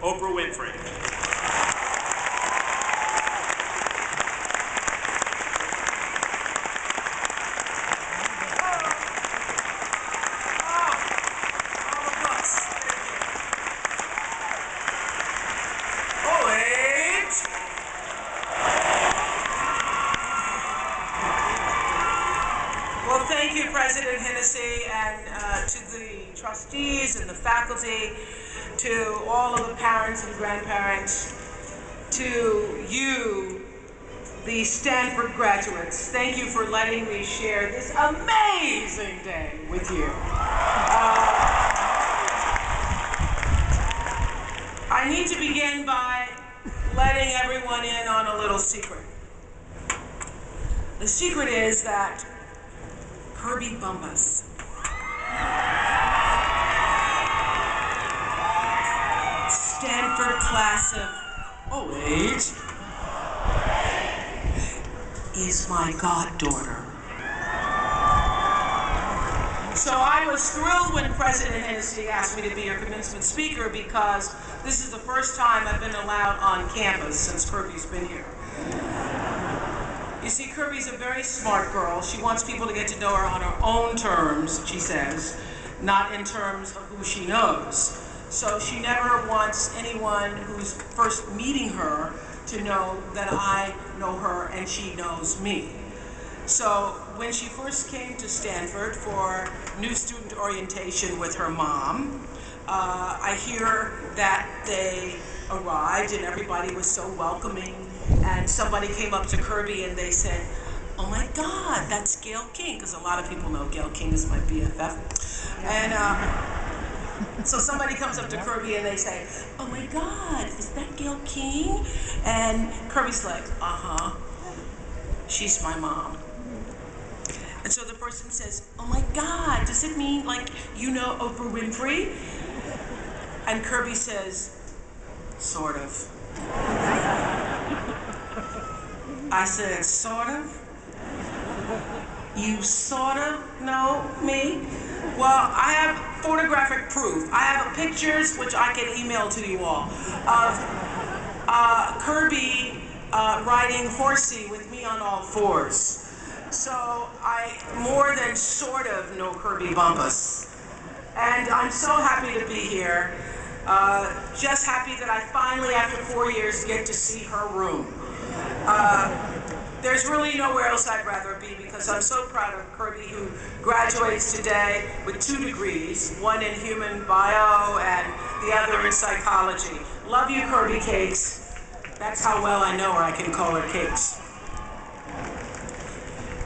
Oprah Winfrey. Well, thank you, President Hennessy, and to the trustees and the faculty, to all of the parents and grandparents, to you, the Stanford graduates. Thank you for letting me share this amazing day with you. I need to begin by letting everyone in on a little secret. The secret is that Kirby Bumpus Stanford class of 08 is my goddaughter. So I was thrilled when President Hennessy asked me to be your commencement speaker, because this is the first time I've been allowed on campus since Kirby's been here. You see, Kirby's a very smart girl. She wants people to get to know her on her own terms, she says, not in terms of who she knows. So she never wants anyone who's first meeting her to know that I know her and she knows me. So when she first came to Stanford for new student orientation with her mom, I hear that they arrived and everybody was so welcoming, and somebody came up to Kirby and they said, "Oh my God, that's Gayle King," because a lot of people know Gayle King is my BFF. And so somebody comes up to Kirby and they say, "Oh my God, is that Gayle King?" And Kirby's like, "Uh-huh, she's my mom." And so the person says, "Oh my God, does it mean like you know Oprah Winfrey?" And Kirby says, "Sort of." I said, "Sort of? You sort of know me?" Well, I have photographic proof. I have pictures, which I can email to you all, of Kirby riding horsey with me on all fours. So I more than sort of know Kirby Bumpus. And I'm so happy to be here. Just happy that I finally, after 4 years, get to see her room. There's really nowhere else I'd rather be, because I'm so proud of Kirby, who graduates today with 2 degrees, one in human bio and the other in psychology. Love you, Kirby Cakes. That's how well I know her, I can call her Cakes.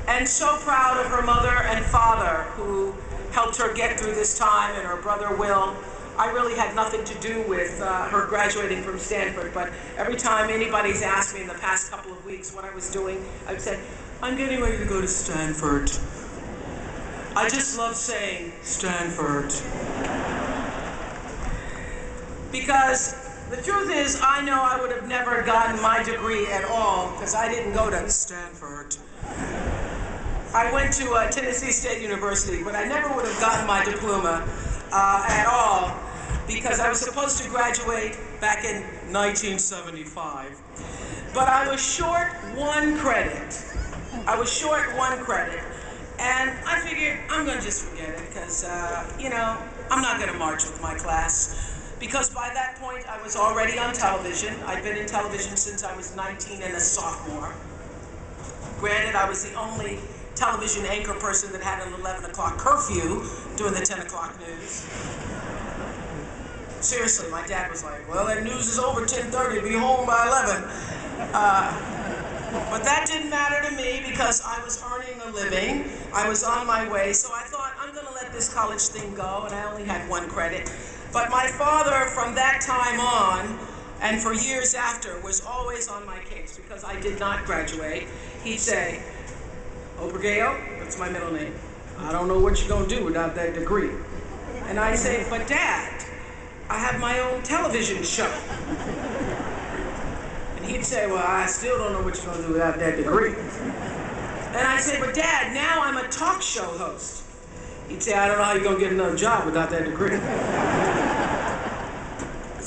And so proud of her mother and father, who helped her get through this time, and her brother Will. I really had nothing to do with her graduating from Stanford, but every time anybody's asked me in the past couple of weeks what I was doing, I would say, "I'm getting ready to go to Stanford." I just love saying Stanford. Because the truth is, I know I would have never gotten my degree at all, because I didn't go to Stanford. I went to Tennessee State University, but I never would have gotten my diploma at all, because I was supposed to graduate back in 1975. But I was short 1 credit. I was short 1 credit. And I figured I'm going to just forget it, because, you know, I'm not going to march with my class. Because by that point, I was already on television. I'd been in television since I was 19 and a sophomore. Granted, I was the only television anchor person that had an 11 o'clock curfew doing the 10 o'clock news. Seriously, my dad was like, "Well, that news is over 10:30, be home by 11. But that didn't matter to me, because I was earning a living. I was on my way, so I thought, I'm going to let this college thing go, and I only had 1 credit. But my father, from that time on, and for years after, was always on my case, because I did not graduate. He'd say, "Oprah Gayle," that's my middle name, "I don't know what you're going to do without that degree." And I'd say, "But Dad, I have my own television show." And he'd say, "Well, I still don't know what you're going to do without that degree." And I'd say, "But Dad, now I'm a talk show host." He'd say, "I don't know how you're going to get another job without that degree."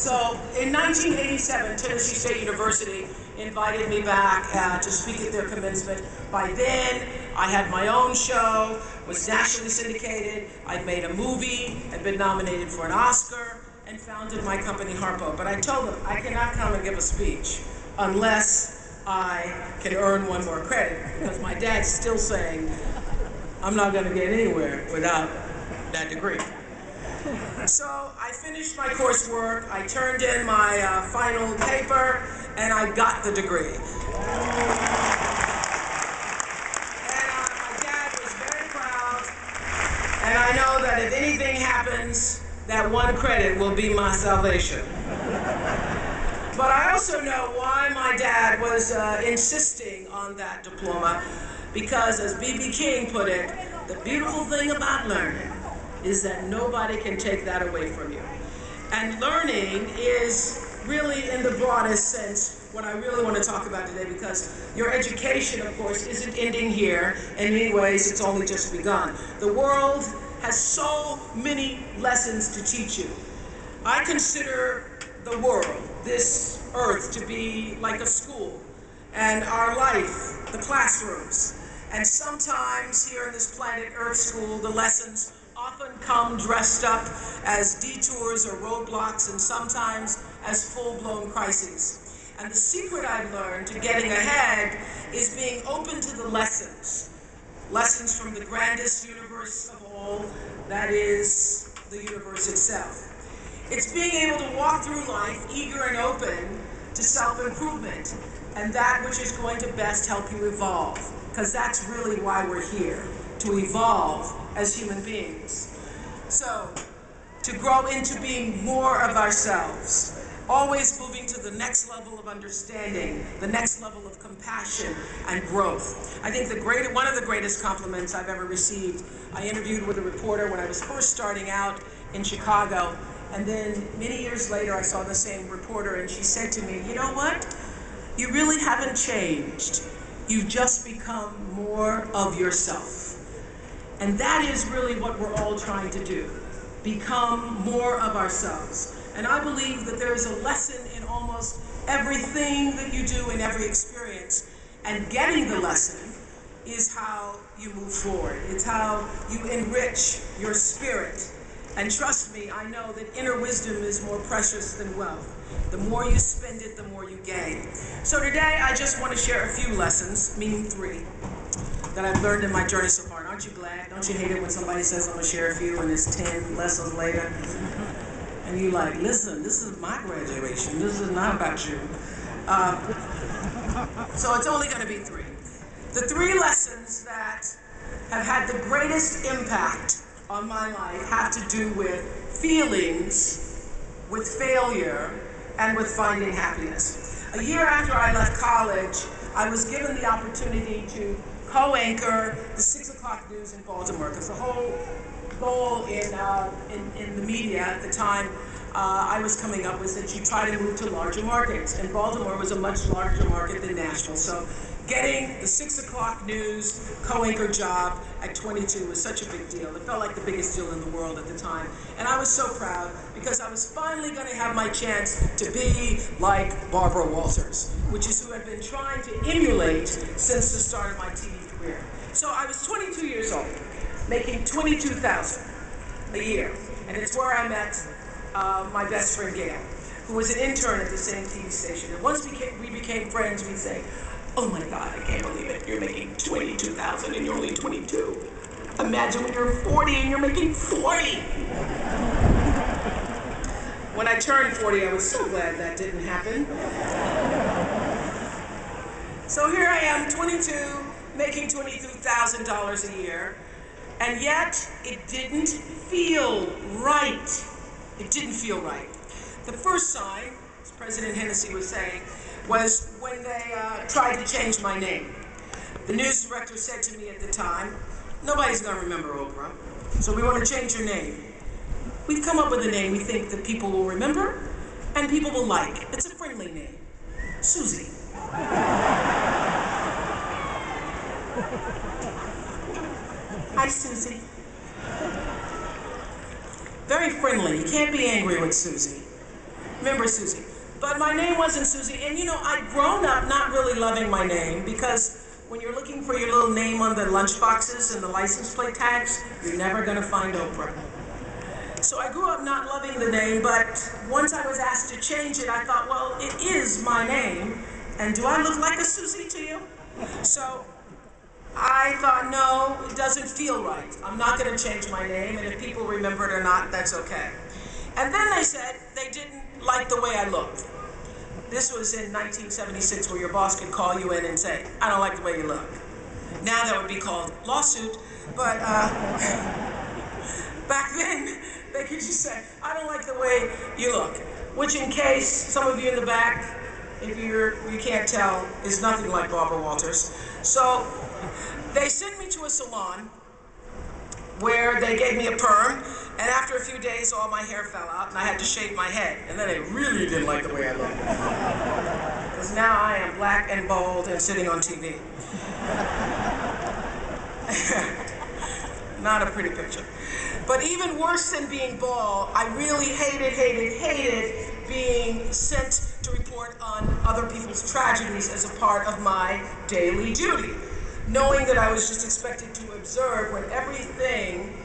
So in 1987, Tennessee State University invited me back to speak at their commencement. By then, I had my own show, was nationally syndicated, I'd made a movie, had been nominated for an Oscar, and founded my company, Harpo. But I told them, I cannot come and give a speech unless I can earn one more credit, because my dad's still saying, I'm not going to get anywhere without that degree. So I finished my coursework, I turned in my final paper, and I got the degree. And my dad was very proud, and I know that if anything happens, that one credit will be my salvation. But I also know why my dad was insisting on that diploma, because as B.B. King put it, the beautiful thing about learning is that nobody can take that away from you. And learning is really, in the broadest sense, what I really want to talk about today, because your education, of course, isn't ending here. In many ways, it's only just begun. The world has so many lessons to teach you. I consider the world, this earth, to be like a school, and our life, the classrooms. And sometimes here in this planet Earth school, the lessons often come dressed up as detours or roadblocks, and sometimes as full-blown crises. And the secret I've learned to getting ahead is being open to the lessons. Lessons from the grandest universe of all, that is the universe itself. It's being able to walk through life eager and open to self-improvement, and that which is going to best help you evolve, because that's really why we're here, to evolve as human beings. So, to grow into being more of ourselves, always moving to the next level of understanding, the next level of compassion and growth. I think one of the greatest compliments I've ever received, I interviewed with a reporter when I was first starting out in Chicago, and then many years later I saw the same reporter, and she said to me, you know what? You really haven't changed. You've just become more of yourself. And that is really what we're all trying to do, become more of ourselves. And I believe that there is a lesson in almost everything that you do in every experience. And getting the lesson is how you move forward. It's how you enrich your spirit. And trust me, I know that inner wisdom is more precious than wealth. The more you spend it, the more you gain. So today, I just want to share a few lessons, meaning 3, that I've learned in my journey so far. And aren't you glad? Don't you hate it when somebody says, I'm going to share a few, and it's 10 lessons later? And you're like, listen, this is my graduation. This is not about you. So it's only going to be 3. The 3 lessons that have had the greatest impact on my life have to do with feelings, with failure, and with finding happiness. A year after I left college, I was given the opportunity to co-anchor the 6 o'clock news in Baltimore, because the whole goal in the media at the time I was coming up was that you try to move to larger markets, and Baltimore was a much larger market than Nashville. So getting the 6 o'clock news co-anchor job at 22 was such a big deal. It felt like the biggest deal in the world at the time. And I was so proud, because I was finally going to have my chance to be like Barbara Walters, which is who I've been trying to emulate since the start of my TV career. So I was 22 years old, making $22,000 a year. And it's where I met my best friend Gail, who was an intern at the same TV station. And once we became friends, we'd say, oh my God, I can't believe it. You're making $22,000 and you're only 22. Imagine when you're 40 and you're making 40. When I turned 40, I was so glad that didn't happen. So here I am, 22, making $22,000 a year, and yet it didn't feel right. It didn't feel right. The first sign, as President Hennessy was saying, was when they tried to change my name. The news director said to me at the time, nobody's going to remember Oprah, so we want to change your name. We've come up with a name we think that people will remember and people will like. It's a friendly name. Susie. Hi, Susie. Very friendly. You can't be angry with Susie. Remember Susie. But my name wasn't Susie, and you know, I'd grown up not really loving my name, because when you're looking for your little name on the lunch boxes and the license plate tags, you're never gonna find Oprah. So I grew up not loving the name, but once I was asked to change it, I thought, well, it is my name, and do I look like a Susie to you? So I thought, no, it doesn't feel right. I'm not gonna change my name, and if people remember it or not, that's okay. And then they said they didn't like the way I looked. This was in 1976, where your boss could call you in and say, I don't like the way you look. Now that would be called lawsuit, but back then, they could just say, I don't like the way you look. Which, in case some of you in the back, if you can't tell, is nothing like Barbara Walters. So they sent me to a salon where they gave me a perm, and after a few days, all my hair fell out, and I had to shave my head. And then they really didn't like the way I looked. Because now I am black and bald and sitting on TV. Not a pretty picture. But even worse than being bald, I really hated being sent to report on other people's tragedies as a part of my daily duty. Knowing that I was just expected to observe when everything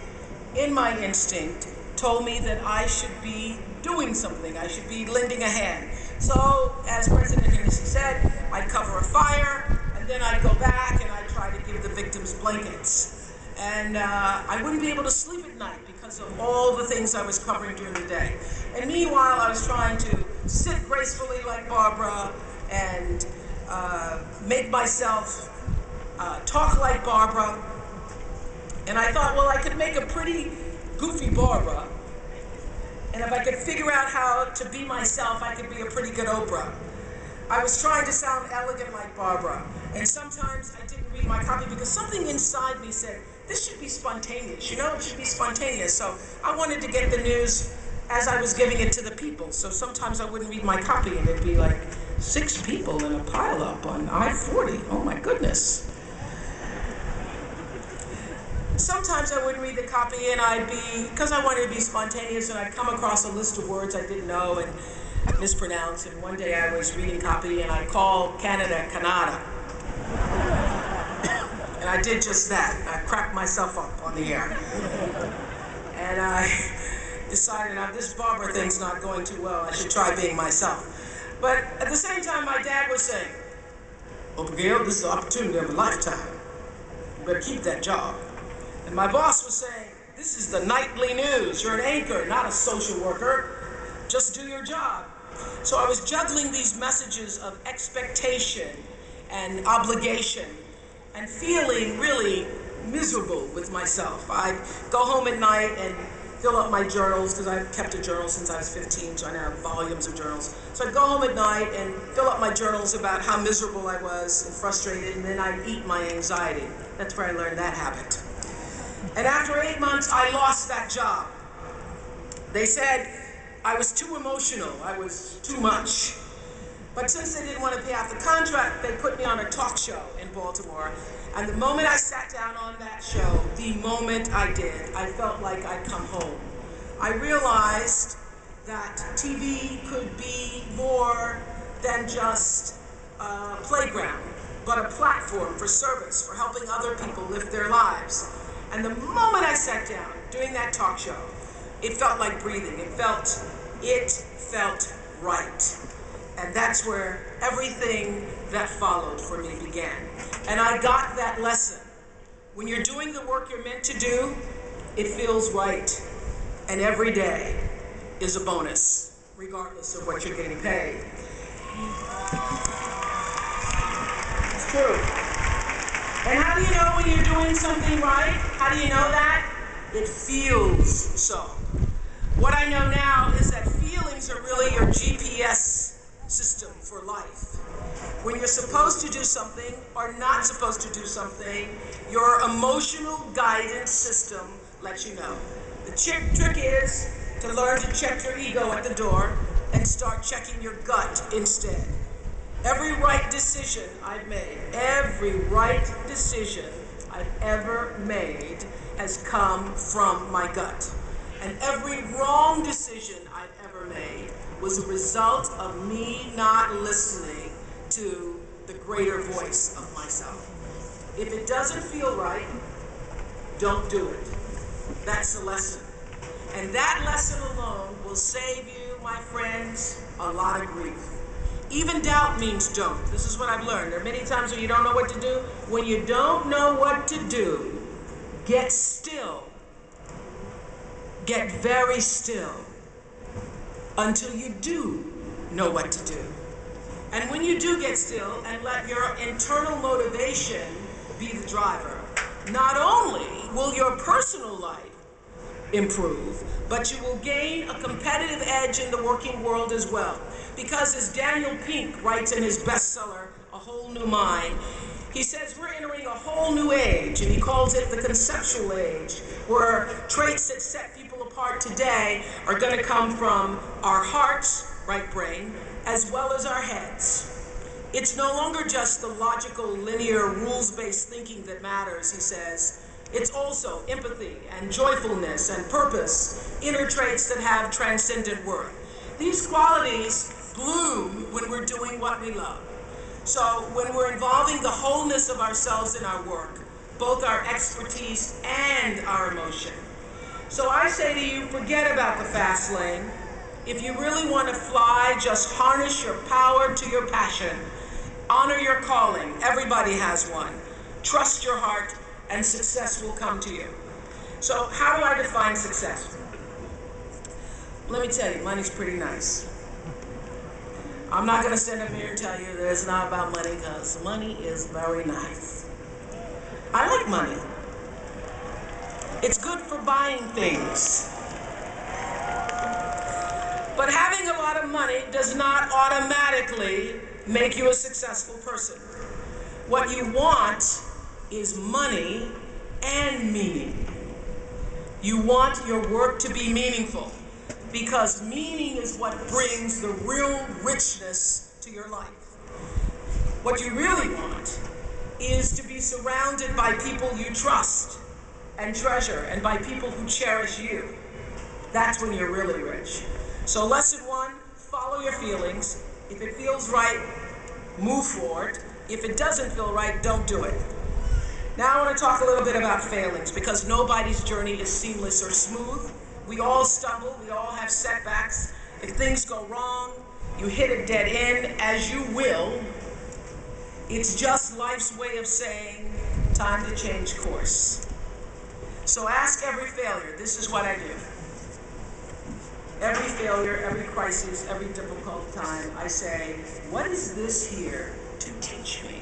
in my instinct told me that I should be doing something, I should be lending a hand. So, as President Hennessy said, I'd cover a fire, and then I'd go back and I'd try to give the victims blankets. And I wouldn't be able to sleep at night because of all the things I was covering during the day. And meanwhile, I was trying to sit gracefully like Barbara and make myself talk like Barbara. And I thought, well, I could make a pretty goofy Barbara, and if I could figure out how to be myself, I could be a pretty good Oprah. I was trying to sound elegant like Barbara, and sometimes I didn't read my copy because something inside me said, this should be spontaneous, you know, it should be spontaneous. So I wanted to get the news as I was giving it to the people. So sometimes I wouldn't read my copy, and it'd be like 6 people in a pileup on I-40. Oh my goodness. Sometimes I wouldn't read the copy, and because I wanted to be spontaneous, and I'd come across a list of words I didn't know and mispronounce. And one day I was reading copy, and I called Canada, Canada. And I did just that. I cracked myself up on the air. And I decided, now this Barbara thing's not going too well. I should try being myself. But at the same time, my dad was saying, Oprah Gail, this is the opportunity of a lifetime. You better keep that job. And my boss was saying, this is the nightly news. You're an anchor, not a social worker. Just do your job. So I was juggling these messages of expectation and obligation and feeling really miserable with myself. I'd go home at night and fill up my journals, because I've kept a journal since I was 15, so I now have volumes of journals. So I'd go home at night and fill up my journals about how miserable I was and frustrated, and then I'd eat my anxiety. That's where I learned that habit. And after 8 months, I lost that job. They said I was too emotional, I was too much. But since they didn't want to pay out the contract, they put me on a talk show in Baltimore. And the moment I sat down on that show, the moment I did, I felt like I'd come home. I realized that TV could be more than just a playground, but a platform for service, for helping other people live their lives. And the moment I sat down doing that talk show, it felt like breathing. It felt right. And that's where everything that followed for me began. And I got that lesson. When you're doing the work you're meant to do, it feels right. And every day is a bonus, regardless of what you're getting paid. It's true. And how do you know when you're doing something right? How do you know that? It feels so. What I know now is that feelings are really your GPS system for life. When you're supposed to do something or not supposed to do something, your emotional guidance system lets you know. The trick is to learn to check your ego at the door and start checking your gut instead. Every right decision I've made, every right decision I've ever made has come from my gut. And every wrong decision I've ever made was a result of me not listening to the greater voice of myself. If it doesn't feel right, don't do it. That's the lesson. And that lesson alone will save you, my friends, a lot of grief. Even doubt means don't. This is what I've learned. There are many times when you don't know what to do. When you don't know what to do, get still. Get very still until you do know what to do. And when you do get still and let your internal motivation be the driver, not only will your personal life improve, but you will gain a competitive edge in the working world as well. Because as Daniel Pink writes in his bestseller, A Whole New Mind, he says we're entering a whole new age, and he calls it the conceptual age, where traits that set people apart today are going to come from our hearts, right brain, as well as our heads. It's no longer just the logical, linear, rules-based thinking that matters, he says. It's also empathy and joyfulness and purpose, inner traits that have transcendent worth. These qualities bloom when we're doing what we love. So when we're involving the wholeness of ourselves in our work, both our expertise and our emotion. So I say to you, forget about the fast lane. If you really want to fly, just harness your power to your passion. Honor your calling. Everybody has one. Trust your heart, and success will come to you. So how do I define success? Let me tell you, money's pretty nice. I'm not going to stand up here and tell you that it's not about money, because money is very nice. I like money. It's good for buying things. But having a lot of money does not automatically make you a successful person. What you want is money and meaning. You want your work to be meaningful, because meaning is what brings the real richness to your life. What you really want is to be surrounded by people you trust and treasure, and by people who cherish you. That's when you're really rich. So lesson one, follow your feelings. If it feels right, move forward. If it doesn't feel right, don't do it. Now I want to talk a little bit about failings, because nobody's journey is seamless or smooth. We all stumble, we all have setbacks. If things go wrong, you hit a dead end, as you will. It's just life's way of saying, time to change course. So ask every failure. This is what I do. Every failure, every crisis, every difficult time, I say, what is this here to teach me?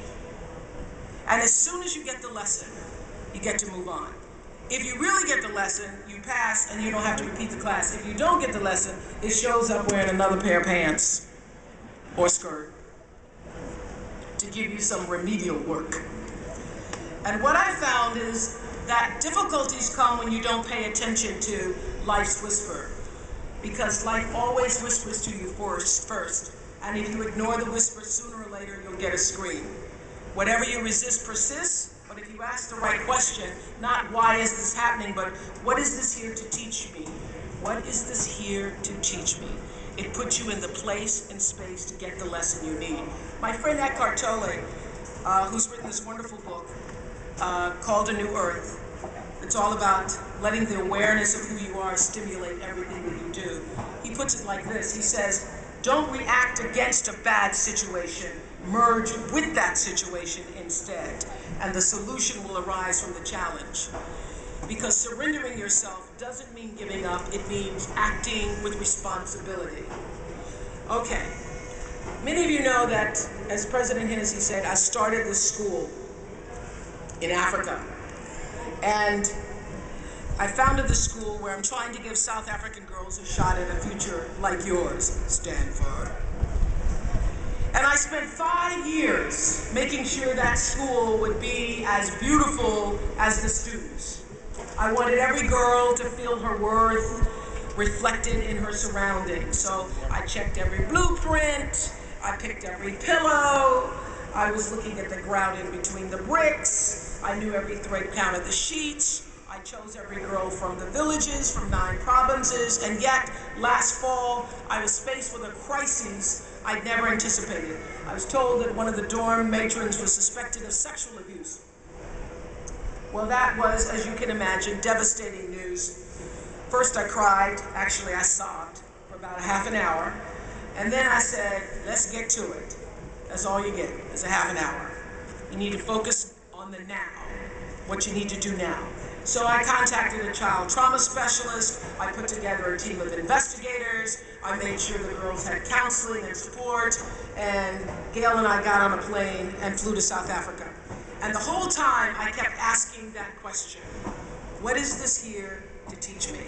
And as soon as you get the lesson, you get to move on. If you really get the lesson, you pass and you don't have to repeat the class. If you don't get the lesson, it shows up wearing another pair of pants or skirt to give you some remedial work. And what I found is that difficulties come when you don't pay attention to life's whisper, because life always whispers to you first. And if you ignore the whisper, sooner or later you'll get a scream. Whatever you resist persists, but if you ask the right question, not why is this happening, but what is this here to teach me? What is this here to teach me? It puts you in the place and space to get the lesson you need. My friend Eckhart Tolle, who's written this wonderful book called A New Earth, it's all about letting the awareness of who you are stimulate everything that you do. He puts it like this. He says, don't react against a bad situation. Merge with that situation instead, and the solution will arise from the challenge. Because surrendering yourself doesn't mean giving up, it means acting with responsibility. Okay, many of you know that, as President Hennessy said, I started this school in Africa. And I founded the school where I'm trying to give South African girls a shot at a future like yours, Stanford. And I spent 5 years making sure that school would be as beautiful as the students. I wanted every girl to feel her worth reflected in her surroundings. So I checked every blueprint, I picked every pillow, I was looking at the grout in between the bricks, I knew every thread count of the sheets, I chose every girl from the villages, from 9 provinces, and yet, last fall, I was faced with a crisis I'd never anticipated. I was told that one of the dorm matrons was suspected of sexual abuse. Well, that was, as you can imagine, devastating news. First I cried, actually I sobbed for about a half an hour, and then I said, let's get to it. That's all you get, is a half an hour. You need to focus on the now, what you need to do now. So I contacted a child trauma specialist, I put together a team of investigators, I made sure the girls had counseling and support, and Gail and I got on a plane and flew to South Africa. And the whole time I kept asking that question, what is this here to teach me?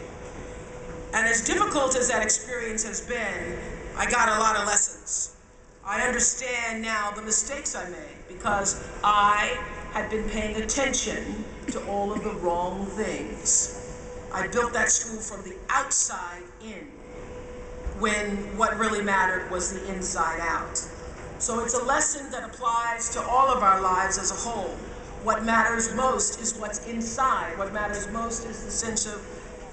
And as difficult as that experience has been, I got a lot of lessons. I understand now the mistakes I made because I had been paying attention to all of the wrong things. I built that school from the outside in, when what really mattered was the inside out. So it's a lesson that applies to all of our lives as a whole. What matters most is what's inside. What matters most is the sense of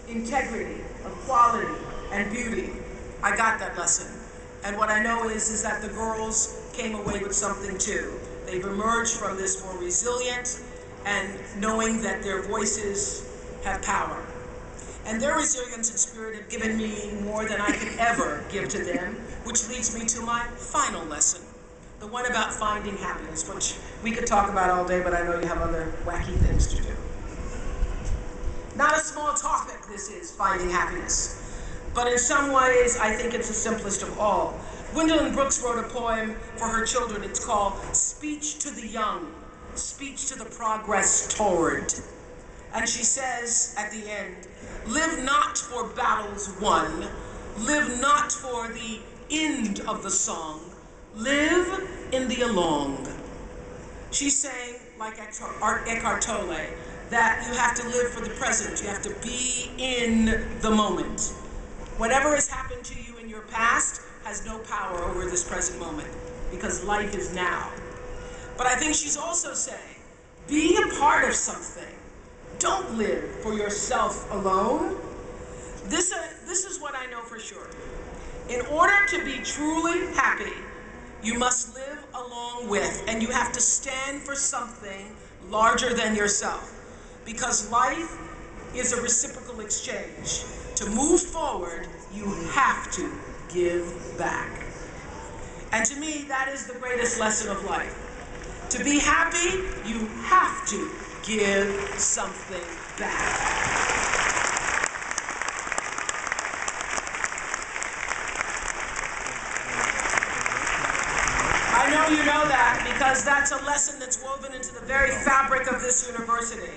integrity, of quality, and beauty. I got that lesson. And what I know is that the girls came away with something too. They've emerged from this more resilient and knowing that their voices have power. And their resilience and spirit have given me more than I could ever give to them, which leads me to my final lesson, the one about finding happiness, which we could talk about all day, but I know you have other wacky things to do. Not a small topic, this is, finding happiness. But in some ways, I think it's the simplest of all. Gwendolyn Brooks wrote a poem for her children. It's called Speech to the Young, Speech to the Progress Toward. And she says at the end, live not for battles won, live not for the end of the song, live in the along. She's saying, like Eckhart Tolle, that you have to live for the present, you have to be in the moment. Whatever has happened to you in your past has no power over this present moment, because life is now. But I think she's also saying, be a part of something. Don't live for yourself alone. This is what I know for sure. In order to be truly happy, you must live along with, and you have to stand for something larger than yourself. Because life is a reciprocal exchange. To move forward, you have to give back. And to me, that is the greatest lesson of life. To be happy, you have to give something back. I know you know that because that's a lesson that's woven into the very fabric of this university.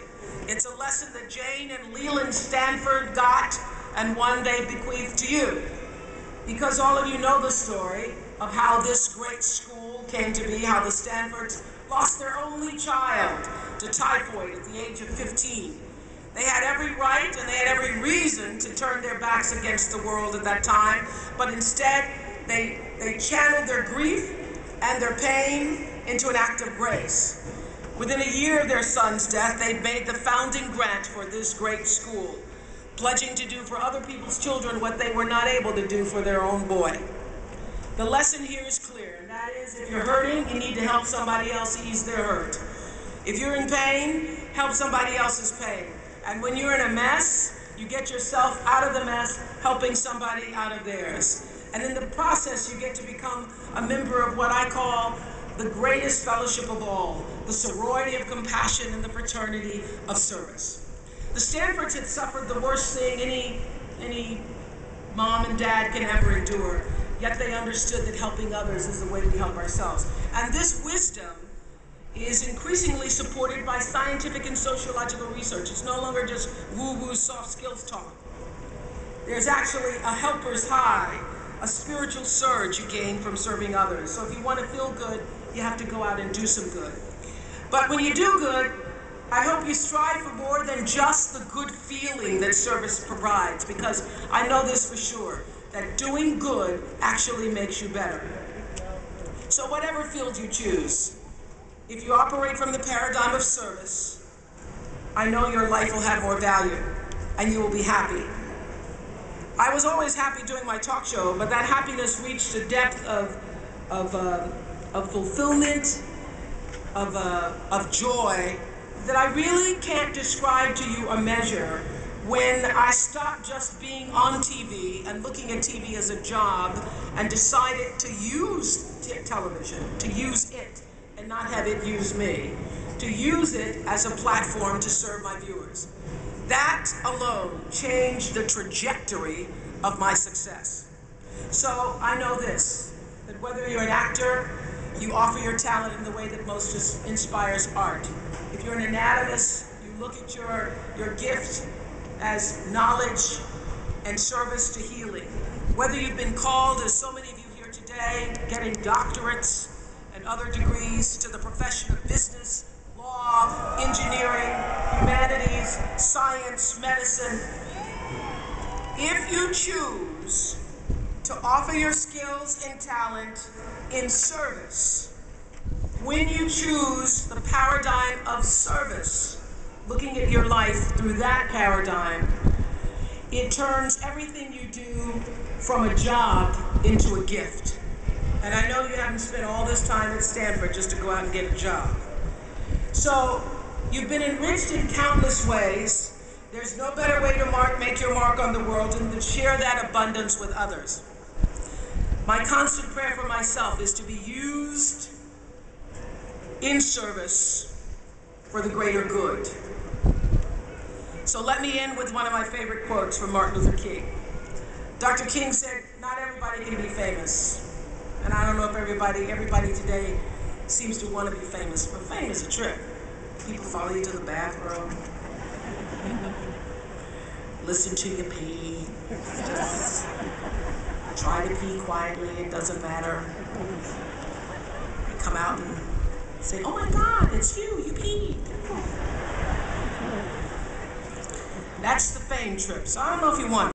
It's a lesson that Jane and Leland Stanford got and one day bequeathed to you. Because all of you know the story of how this great school came to be, how the Stanfords lost their only child to typhoid at the age of 15. They had every right and they had every reason to turn their backs against the world at that time, but instead they channeled their grief and their pain into an act of grace. Within a year of their son's death, they made the founding grant for this great school, pledging to do for other people's children what they were not able to do for their own boy. The lesson here is clear, and that is if you're hurting, you need to help somebody else ease their hurt. If you're in pain, help somebody else's pain. And when you're in a mess, you get yourself out of the mess, helping somebody out of theirs. And in the process, you get to become a member of what I call the greatest fellowship of all, the sorority of compassion and the fraternity of service. The Stanfords had suffered the worst thing any mom and dad can ever endure, yet they understood that helping others is the way we help ourselves. And this wisdom is increasingly supported by scientific and sociological research. It's no longer just woo-woo soft skills talk. There's actually a helper's high, a spiritual surge you gain from serving others. So if you want to feel good, you have to go out and do some good. But when you do good, I hope you strive for more than just the good feeling that service provides, because I know this for sure, that doing good actually makes you better. So whatever field you choose, if you operate from the paradigm of service, I know your life will have more value and you will be happy. I was always happy doing my talk show, but that happiness reached a depth of fulfillment, of joy that I really can't describe to you or measure when I stopped just being on TV and looking at TV as a job and decided to use television, to use it and not have it use me, to use it as a platform to serve my viewers. That alone changed the trajectory of my success. So I know this, that whether you're an actor, you offer your talent in the way that most inspires art. If you're an anatomist, you look at your gift as knowledge and service to healing. Whether you've been called, as so many of you here today, getting doctorates and other degrees, to the profession of business, law, engineering, humanities, science, medicine, if you choose to offer your skills and talent in service, when you choose the paradigm of service, looking at your life through that paradigm, it turns everything you do from a job into a gift. And I know you haven't spent all this time at Stanford just to go out and get a job. So you've been enriched in countless ways. There's no better way to make your mark on the world than to share that abundance with others. My constant prayer for myself is to be used in service for the greater good. So let me end with one of my favorite quotes from Martin Luther King. Dr. King said, "Not everybody can be famous." And I don't know if everybody today seems to want to be famous, but fame is a trick. People follow you to the bathroom, listen to you pee, just try to pee quietly, it doesn't matter. You come out and say, "Oh my God, it's you peed." That's the fame trip. So I don't know if you want